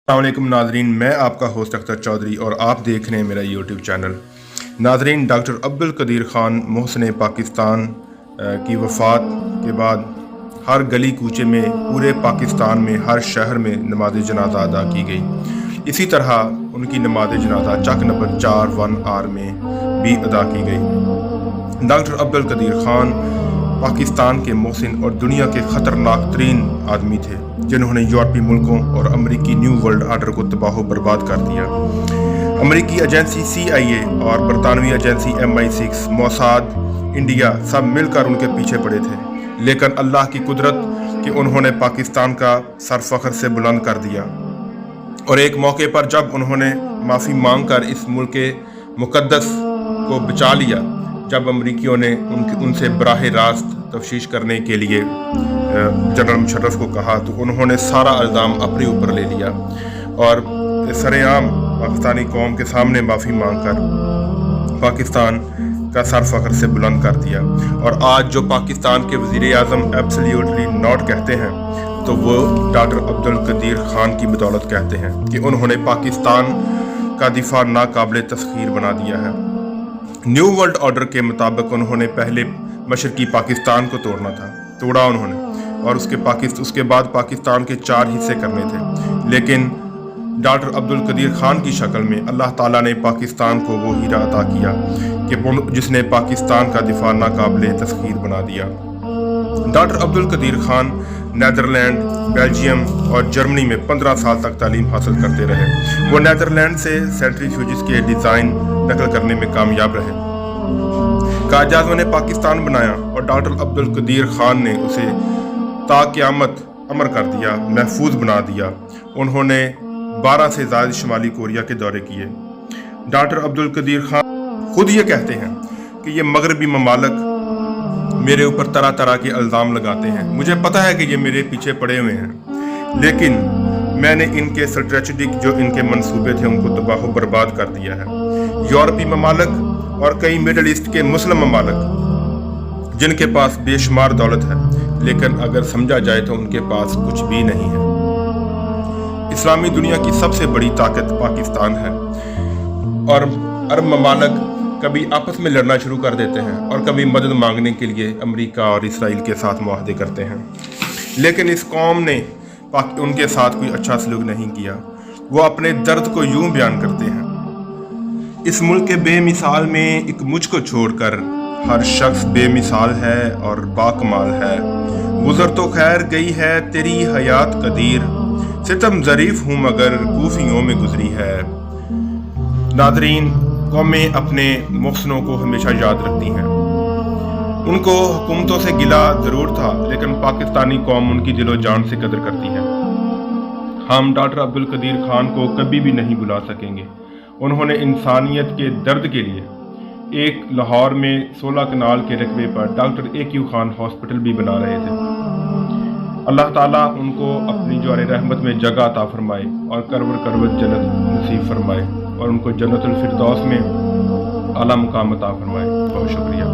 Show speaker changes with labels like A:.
A: अस्सलामुअलैकुम नाजरीन, मैं आपका होस्ट अख्तर चौधरी और आप देख रहे हैं मेरा यूट्यूब चैनल। नाजरीन, डॉक्टर अब्दुल कदीर ख़ान मोहसिन पाकिस्तान की वफ़ात के बाद हर गली कूचे में, पूरे पाकिस्तान में, हर शहर में नमाज जनाजा अदा की गई। इसी तरह उनकी नमाज जनाजा चक नंबर 4 1R में भी अदा की गई। डॉक्टर अब्दुल कदीर ख़ान पाकिस्तान के मोहसिन और दुनिया के ख़तरनाक तरीन आदमी थे, जिन्होंने यूरोपीय मुल्कों और अमरीकी न्यू वर्ल्ड आर्डर को तबाह बर्बाद कर दिया। अमरीकी एजेंसी CIA और बरतानवी एजेंसी MI6, मोसाद, इंडिया सब मिलकर उनके पीछे पड़े थे, लेकिन अल्लाह की कुदरत कि उन्होंने पाकिस्तान का सर फख्र से बुलंद कर दिया। और एक मौके पर जब उन्होंने माफ़ी मांग कर इस मुल्क के मुकद्दस को बचा लिया, जब अमरीकियों ने उनसे बराह रास्त तफ्तीश करने के लिए जनरल मुशर्रफ को कहा, तो उन्होंने सारा इल्ज़ाम अपने ऊपर ले लिया और सरेआम पाकिस्तानी कौम के सामने माफ़ी मांगकर पाकिस्तान का सर फख्र से बुलंद कर दिया। और आज जो पाकिस्तान के वज़ीर आज़म एब्सोल्युटली नॉट कहते हैं, तो वो डॉक्टर अब्दुल कदीर ख़ान की बदौलत कहते हैं कि उन्होंने पाकिस्तान का दिफा नाकाबिले तस्खीर बना दिया है। न्यू वर्ल्ड ऑर्डर के मुताबिक उन्होंने पहले मशरकी पाकिस्तान को तोड़ा उन्होंने, और उसके बाद पाकिस्तान के 4 हिस्से करने थे। लेकिन डॉक्टर अब्दुल कदीर ख़ान की शक्ल में अल्लाह ताला ने पाकिस्तान को वो हीरा अता किया कि जिसने पाकिस्तान का दिफा नाकाबिले तस्खीर बना दिया। Doctor Abdul Qadeer Khan Netherlands, Belgium और जर्मनी में 15 साल तक तालीम हासिल करते रहे। वो नीदरलैंड से सेंट्रीफ्यूजिस के डिज़ाइन नकल करने में कामयाब रहे। काजाज़ों ने पाकिस्तान बनाया और डॉक्टर अब्दुल कदीर ख़ान ने उसे ता क़यामत अमर कर दिया, महफूज बना दिया। उन्होंने 12 से ज़्यादा शुमाली कोरिया के दौरे किए। डॉक्टर अब्दुल कदीर ख़ान खुद ये कहते हैं कि ये मगरबी ममालिक मेरे ऊपर तरह तरह के इल्ज़ाम लगाते हैं। मुझे पता है कि ये मेरे पीछे पड़े हुए हैं, लेकिन मैंने इनके स्ट्रेटेजिक जो इनके मंसूबे थे उनको तबाह बर्बाद कर दिया है। यूरोपीय ममालिक और कई मिडल ईस्ट के मुस्लिम ममालिक जिनके पास बेशुमार दौलत है, लेकिन अगर समझा जाए तो उनके पास कुछ भी नहीं है। इस्लामी दुनिया की सबसे बड़ी ताकत पाकिस्तान है, और अरब ममालिक कभी आपस में लड़ना शुरू कर देते हैं और कभी मदद मांगने के लिए अमेरिका और इसराइल के साथ मुआहदे करते हैं। लेकिन इस कौम ने उनके साथ कोई अच्छा सलूक नहीं किया। वो अपने दर्द को यूं बयान करते हैं, इस मुल्क के बेमिसाल में एक मुझको छोड़कर हर शख्स बेमिसाल है और बाकमाल है। गुजर तो खैर गई है तेरी हयात कदीर, सितम ज़रीफ हूँ मगर कूफियों में गुजरी है। नादरीन, कौमें अपने मोहसिनों को हमेशा याद रखती हैं। उनको हुकूमतों से गिला ज़रूर था, लेकिन पाकिस्तानी कौम उनकी दिलो जान से कदर करती है। हम डॉक्टर अब्दुल कदीर ख़ान को कभी भी नहीं भुला सकेंगे। उन्होंने इंसानियत के दर्द के लिए एक लाहौर में 16 कनाल के रकबे पर डॉक्टर AQ ख़ान हॉस्पिटल भी बना रहे थे। अल्लाह ताला उनको अपनी जवार रहमत में जगह अता फरमाए और करवत जन्नत नसीब फरमाए, और उनको जन्नतुल फिरदौस में आला मुकाम अता फरमाए। बहुत शुक्रिया।